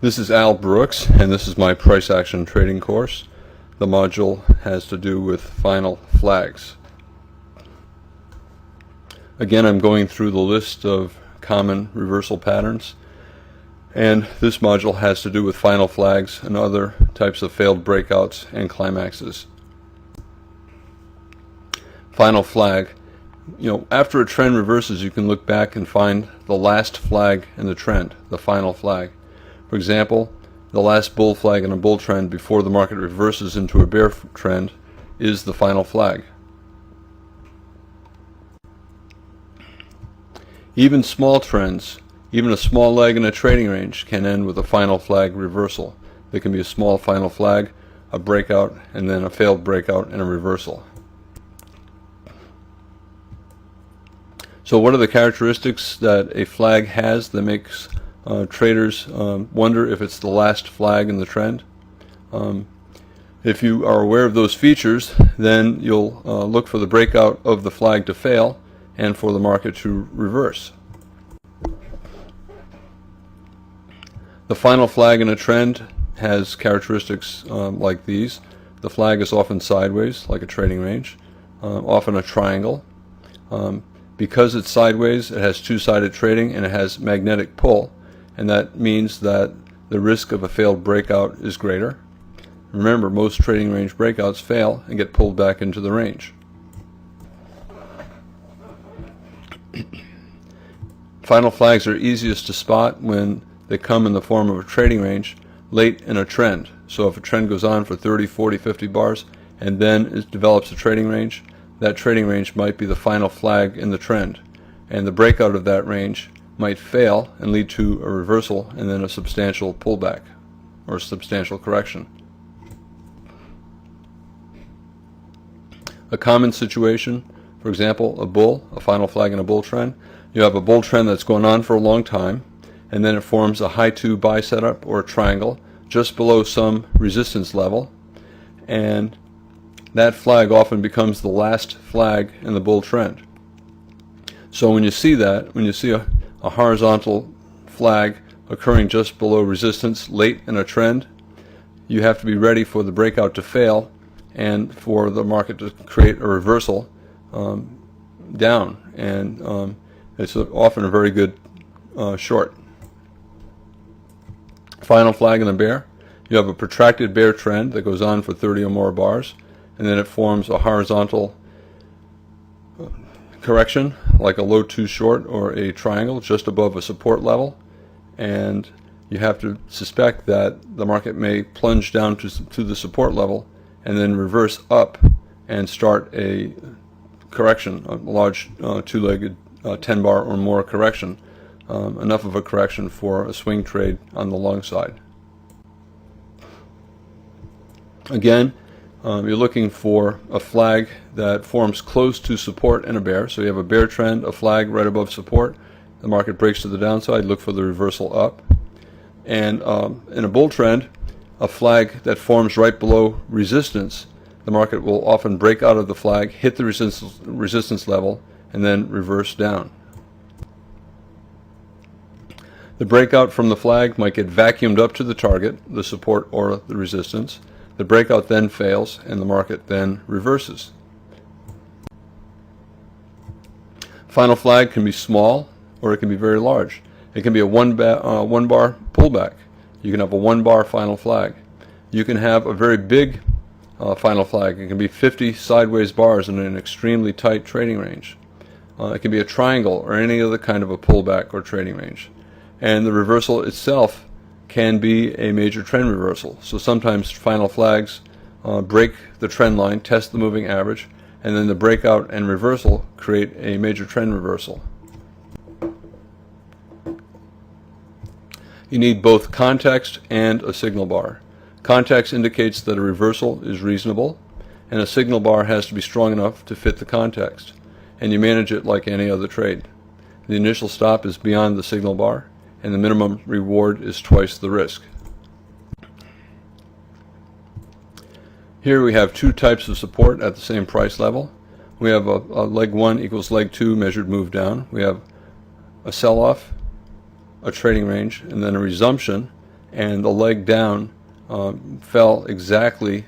This is ALBrooks, and this is my price action trading course. The module has to do with final flags. Again, I'm going through the list of common reversal patterns, and this module has to do with final flags and other types of failed breakouts and climaxes. Final flag. After a trend reverses, you can look back and find the last flag in the trend, the final flag. For example, the last bull flag in a bull trend before the market reverses into a bear trend is the final flag. Even small trends, even a small leg in a trading range, can end with a final flag reversal. There can be a small final flag, a breakout, and then a failed breakout and a reversal. So what are the characteristics that a flag has that makes traders wonder if it's the last flag in the trend? If you are aware of those features, then you'll look for the breakout of the flag to fail and for the market to reverse. The final flag in a trend has characteristics like these. The flag is often sideways, like a trading range, often a triangle. Because it's sideways, it has two-sided trading and it has magnetic pull, and that means that the risk of a failed breakout is greater. Remember, most trading range breakouts fail and get pulled back into the range. Final flags are easiest to spot when they come in the form of a trading range late in a trend. So if a trend goes on for 30, 40, 50 bars and then it develops a trading range, that trading range might be the final flag in the trend, and the breakout of that range might fail and lead to a reversal and then a substantial pullback or a substantial correction. A common situation, for example, a final flag in a bull trend. You have a bull trend that's going on for a long time, and then it forms a high 2 buy setup or a triangle just below some resistance level, and that flag often becomes the last flag in the bull trend. So when you see that, when you see a horizontal flag occurring just below resistance late in a trend, you have to be ready for the breakout to fail and for the market to create a reversal down, and it's often a very good short. Final flag in the bear. You have a protracted bear trend that goes on for 30 or more bars, and then it forms a horizontal correction like a low 2 short or a triangle just above a support level, and you have to suspect that the market may plunge down to the support level and then reverse up and start a correction, a large two-legged 10 bar or more correction, enough of a correction for a swing trade on the long side. Again, you're looking for a flag that forms close to support in a bear. So you have a bear trend, a flag right above support. The market breaks to the downside, look for the reversal up. And in a bull trend, a flag that forms right below resistance, the market will often break out of the flag, hit the resistance level, and then reverse down. The breakout from the flag might get vacuumed up to the target, the support or the resistance. The breakout then fails and the market then reverses. Final flag can be small or it can be very large. It can be a one bar pullback. You can have a 1 bar final flag. You can have a very big final flag. It can be 50 sideways bars in an extremely tight trading range. It can be a triangle or any other kind of a pullback or trading range. And the reversal itself can be a major trend reversal. So sometimes final flags break the trend line, test the moving average, and then the breakout and reversal create a major trend reversal. You need both context and a signal bar. Context indicates that a reversal is reasonable, and a signal bar has to be strong enough to fit the context, and you manage it like any other trade. The initial stop is beyond the signal bar, and the minimum reward is twice the risk. Here we have two types of support at the same price level. We have a leg 1 equals leg 2 measured move down. We have a sell-off, a trading range, and then a resumption, and the leg down fell exactly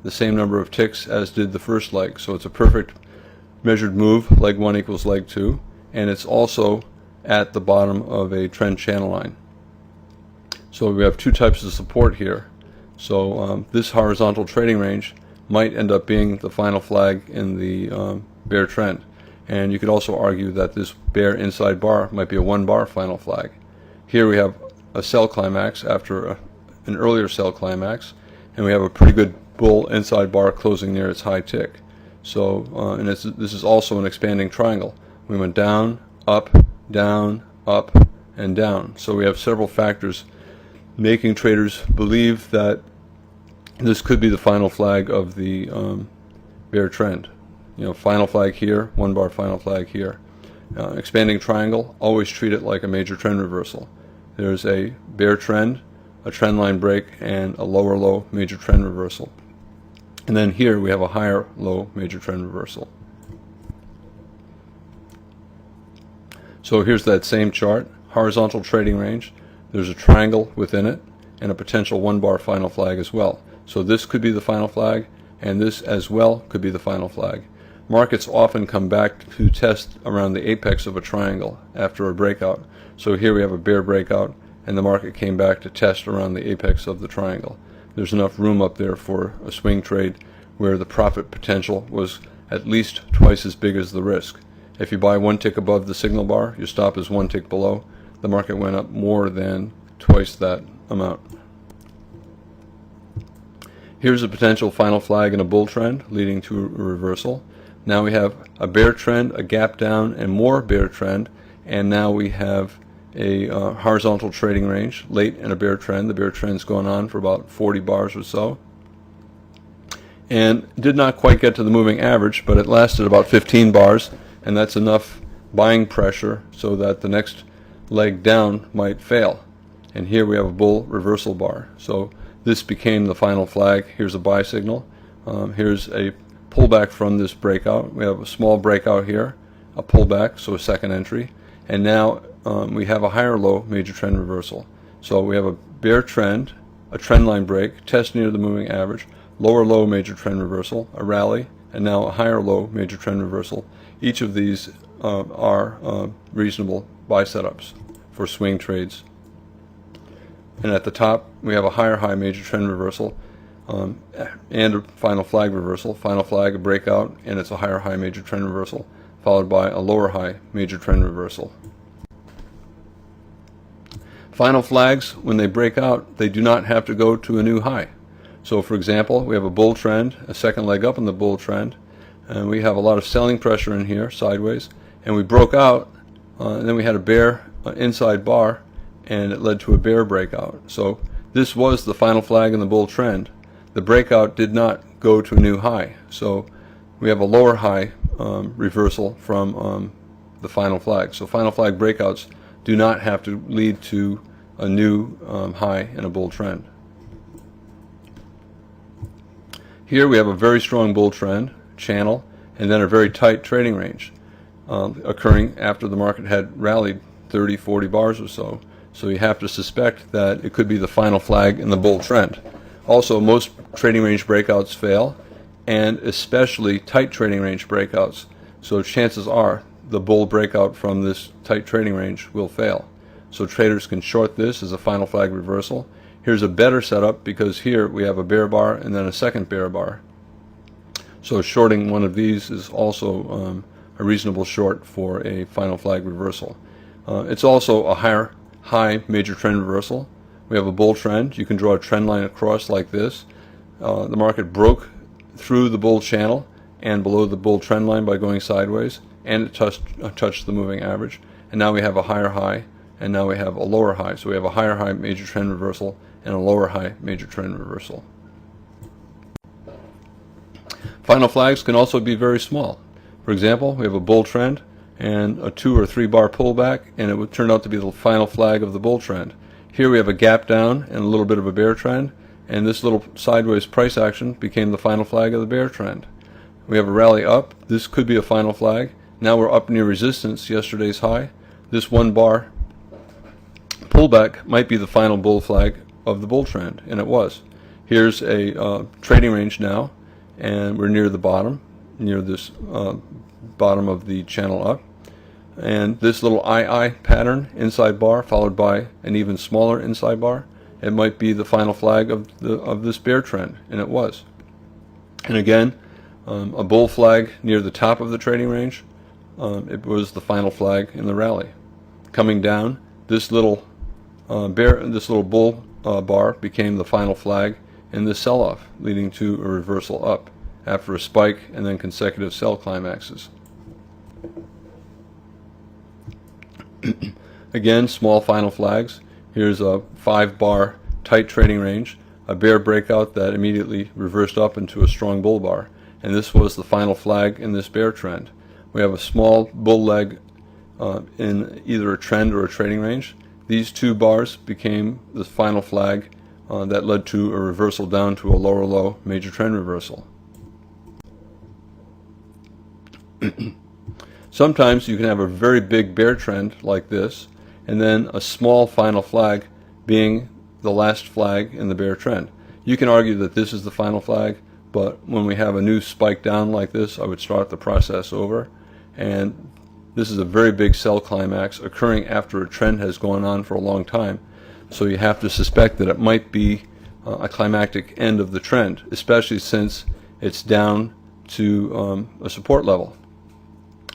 the same number of ticks as did the first leg. So it's a perfect measured move, leg 1 equals leg 2, and it's also at the bottom of a trend channel line. So we have two types of support here. So this horizontal trading range might end up being the final flag in the bear trend. And you could also argue that this bear inside bar might be a 1 bar final flag. Here we have a sell climax after an earlier sell climax, and we have a pretty good bull inside bar closing near its high tick. So and this is also an expanding triangle. We went down, up, and down. So we have several factors making traders believe that this could be the final flag of the bear trend. You know, final flag here, 1 bar final flag here. Expanding triangle, always treat it like a major trend reversal. There's a bear trend, a trend line break, and a lower low major trend reversal. And then here we have a higher low major trend reversal. So here's that same chart, horizontal trading range. There's a triangle within it and a potential 1 bar final flag as well. So this could be the final flag, and this as well could be the final flag. Markets often come back to test around the apex of a triangle after a breakout. So here we have a bear breakout, and the market came back to test around the apex of the triangle. There's enough room up there for a swing trade where the profit potential was at least twice as big as the risk. If you buy 1 tick above the signal bar, your stop is 1 tick below. The market went up more than twice that amount. Here's a potential final flag in a bull trend leading to a reversal. Now we have a bear trend, a gap down, and more bear trend, and now we have a horizontal trading range late in a bear trend. The bear trend's going on for about 40 bars or so, and did not quite get to the moving average, but it lasted about 15 bars, and that's enough buying pressure so that the next leg down might fail. And here we have a bull reversal bar. So this became the final flag. Here's a buy signal. Here's a pullback from this breakout. We have a small breakout here, a pullback, so a second entry, and now we have a higher low major trend reversal. So we have a bear trend, a trend line break, test near the moving average, lower low major trend reversal, a rally, and now a higher low major trend reversal. Each of these are reasonable buy setups for swing trades. And at the top we have a higher high major trend reversal and a final flag reversal. Final flag, a breakout, and it's a higher high major trend reversal followed by a lower high major trend reversal. Final flags, when they break out, they do not have to go to a new high. So for example, we have a bull trend, a second leg up in the bull trend, and we have a lot of selling pressure in here sideways, and we broke out, and then we had a bear inside bar, and it led to a bear breakout. So this was the final flag in the bull trend. The breakout did not go to a new high, so we have a lower high reversal from the final flag. So final flag breakouts do not have to lead to a new high in a bull trend. Here we have a very strong bull trend channel, and then a very tight trading range occurring after the market had rallied 30-40 bars or so. So you have to suspect that it could be the final flag in the bull trend. Also, most trading range breakouts fail, and especially tight trading range breakouts. So chances are the bull breakout from this tight trading range will fail. So traders can short this as a final flag reversal. Here's a better setup because here we have a bear bar and then a second bear bar. So shorting one of these is also a reasonable short for a final flag reversal. It's also a higher high major trend reversal. We have a bull trend. You can draw a trend line across like this. The market broke through the bull channel and below the bull trend line by going sideways, and it touched the moving average. And now we have a higher high, and now we have a lower high. So we have a higher high major trend reversal and a lower high major trend reversal. Final flags can also be very small. For example, we have a bull trend and a 2 or 3 bar pullback, and it would turn out to be the final flag of the bull trend. Here we have a gap down and a little bit of a bear trend, and this little sideways price action became the final flag of the bear trend. We have a rally up. This could be a final flag. Now we're up near resistance, yesterday's high. This 1 bar pullback might be the final bull flag of the bull trend, and it was. Here's a trading range now, and we're near the bottom, near this bottom of the channel up. And this little II pattern, inside bar, followed by an even smaller inside bar, it might be the final flag of this bear trend, and it was. And again, a bull flag near the top of the trading range, it was the final flag in the rally. Coming down, this little bull bar became the final flag in this sell-off, leading to a reversal up after a spike and then consecutive sell climaxes. Again, small final flags. Here's a 5-bar tight trading range, a bear breakout that immediately reversed up into a strong bull bar, and this was the final flag in this bear trend. We have a small bull leg in either a trend or a trading range. These 2 bars became the final flag that led to a reversal down to a lower low major trend reversal. Sometimes you can have a very big bear trend like this, and then a small final flag being the last flag in the bear trend. You can argue that this is the final flag, but when we have a new spike down like this, I would start the process over. And this is a very big sell climax occurring after a trend has gone on for a long time. So you have to suspect that it might be a climactic end of the trend, especially since it's down to a support level.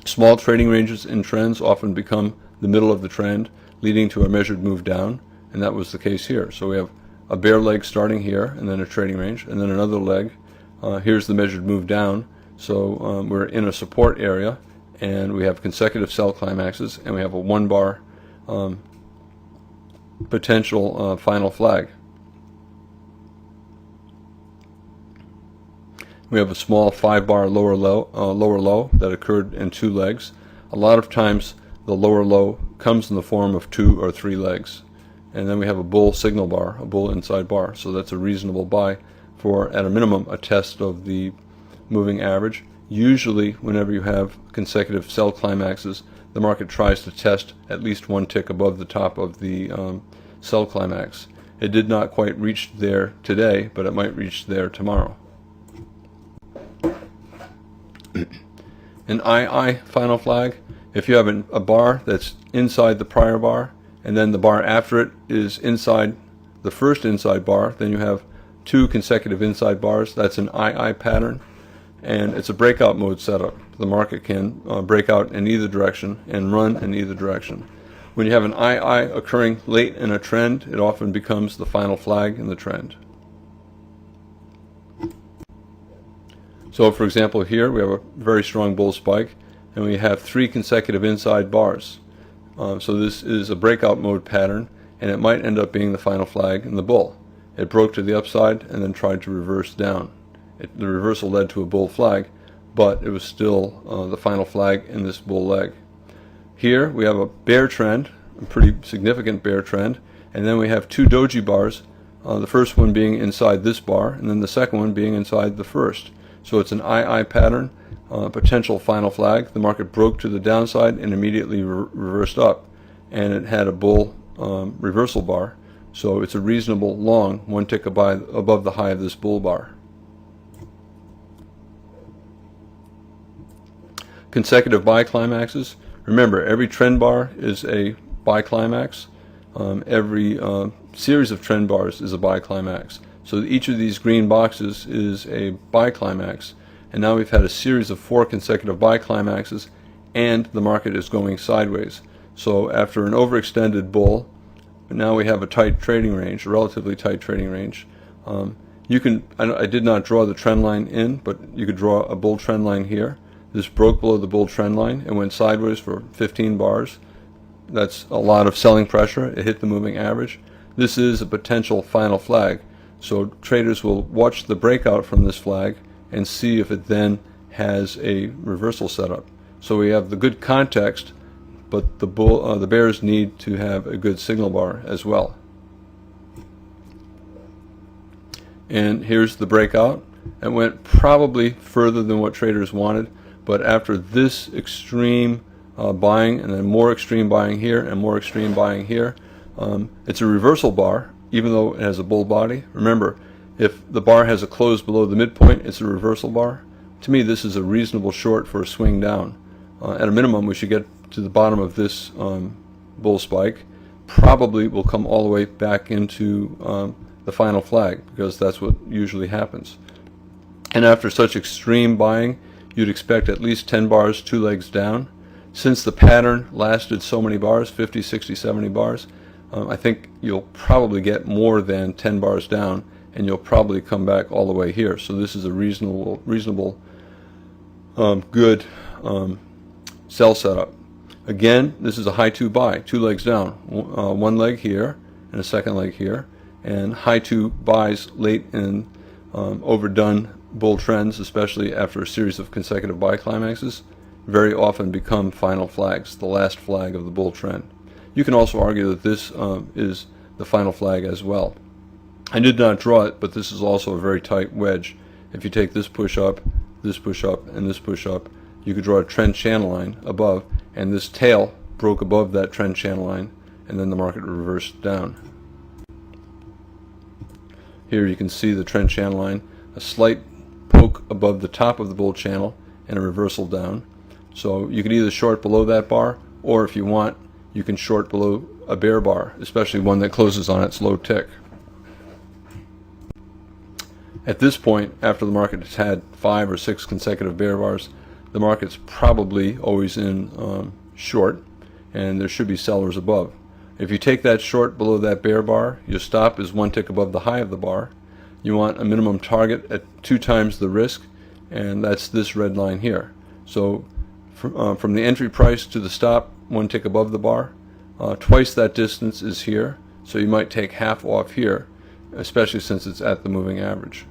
Small trading ranges in trends often become the middle of the trend, leading to a measured move down, and that was the case here. So we have a bear leg starting here, and then a trading range, and then another leg. Here's the measured move down. So we're in a support area, and we have consecutive sell climaxes, and we have a 1-bar potential final flag. We have a small 5-bar lower low that occurred in 2 legs. A lot of times the lower low comes in the form of 2 or 3 legs. And then we have a bull signal bar, a bull inside bar. So that's a reasonable buy for, at a minimum, a test of the moving average. Usually, whenever you have consecutive sell climaxes, the market tries to test at least 1 tick above the top of the sell climax. It did not quite reach there today, but it might reach there tomorrow. An II final flag, if you have a bar that's inside the prior bar, and then the bar after it is inside the first inside bar, then you have 2 consecutive inside bars. That's an II pattern, and it's a breakout mode setup. The market can break out in either direction and run in either direction. When you have an II occurring late in a trend, it often becomes the final flag in the trend. So for example, here we have a very strong bull spike, and we have 3 consecutive inside bars. So this is a breakout mode pattern, and it might end up being the final flag in the bull. It broke to the upside and then tried to reverse down. The reversal led to a bull flag, but it was still the final flag in this bull leg. Here we have a bear trend, a pretty significant bear trend, and then we have 2 doji bars, the first one being inside this bar, and then the second one being inside the first. So it's an II pattern, potential final flag. The market broke to the downside and immediately reversed up, and it had a bull reversal bar. So it's a reasonable long 1 tick above the high of this bull bar. Consecutive buy climaxes. Remember, every trend bar is a buy climax. Every series of trend bars is a buy climax. So each of these green boxes is a buy climax, and now we've had a series of 4 consecutive buy climaxes, and the market is going sideways. So after an overextended bull, now we have a tight trading range, a relatively tight trading range. I did not draw the trend line in, but you could draw a bull trend line here. This broke below the bull trend line and went sideways for 15 bars. That's a lot of selling pressure. It hit the moving average. This is a potential final flag. So traders will watch the breakout from this flag and see if it then has a reversal setup. So we have the good context, but the bears need to have a good signal bar as well. And here's the breakout. It went probably further than what traders wanted, but after this extreme buying and then more extreme buying here and more extreme buying here, it's a reversal bar. even though it has a bull body. Remember, if the bar has a close below the midpoint, it's a reversal bar. To me, this is a reasonable short for a swing down. At a minimum, we should get to the bottom of this bull spike. Probably will come all the way back into the final flag, because that's what usually happens. And after such extreme buying, you'd expect at least 10 bars, 2 legs down. Since the pattern lasted so many bars, 50, 60, 70 bars, I think you'll probably get more than 10 bars down, and you'll probably come back all the way here. So this is a reasonable good sell setup. Again, this is a high 2 buy, 2 legs down, one leg here and a second leg here, and high 2 buys late in overdone bull trends, especially after a series of consecutive buy climaxes, very often become final flags, the last flag of the bull trend. You can also argue that this is the final flag as well. I did not draw it, but this is also a very tight wedge. If you take this push up, and this push up, you could draw a trend channel line above, and this tail broke above that trend channel line, and then the market reversed down. Here you can see the trend channel line, a slight poke above the top of the bull channel, and a reversal down. So you can either short below that bar, or if you want, you can short below a bear bar, especially one that closes on its low tick. At this point, after the market has had 5 or 6 consecutive bear bars, the market's probably always in short, and there should be sellers above. If you take that short below that bear bar, your stop is 1 tick above the high of the bar. You want a minimum target at 2 times the risk, and that's this red line here. So from the entry price to the stop, 1 tick above the bar, twice that distance is here, so you might take half off here, especially since it's at the moving average.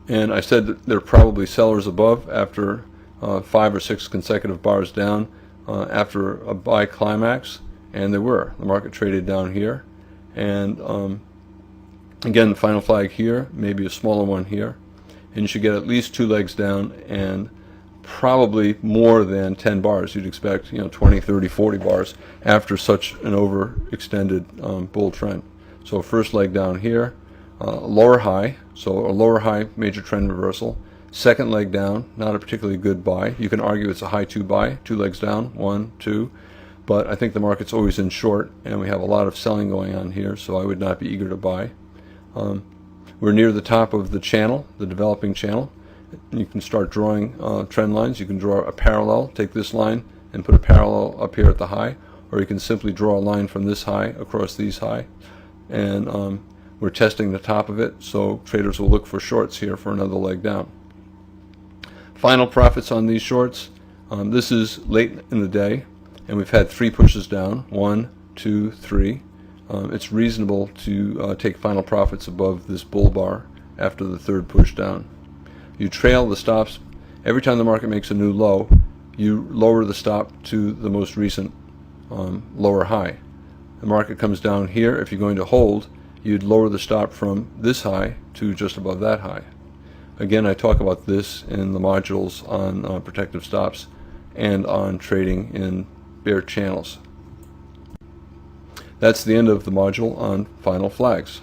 And I said that there are probably sellers above after 5 or 6 consecutive bars down after a buy climax, and there were. The market traded down here, and again, the final flag here, maybe a smaller one here, and you should get at least 2 legs down and probably more than 10 bars. You'd expect 20, 30, 40 bars after such an overextended bull trend. So first leg down here, lower high, so a lower high major trend reversal. Second leg down, not a particularly good buy. You can argue it's a high 2 buy, 2 legs down, 1, 2, but I think the market's always in short, and we have a lot of selling going on here, so I would not be eager to buy. We're near the top of the channel, the developing channel. You can start drawing trend lines. You can draw a parallel, take this line and put a parallel up here at the high, or you can simply draw a line from this high across these high, and we're testing the top of it, so traders will look for shorts here for another leg down. Final profits on these shorts. This is late in the day, and we've had 3 pushes down, 1, 2, 3. It's reasonable to take final profits above this bull bar after the 3rd push down. You trail the stops. Every time the market makes a new low, you lower the stop to the most recent lower high. The market comes down here. If you're going to hold, you'd lower the stop from this high to just above that high. Again, I talk about this in the modules on protective stops and on trading in bear channels. That's the end of the module on final flags.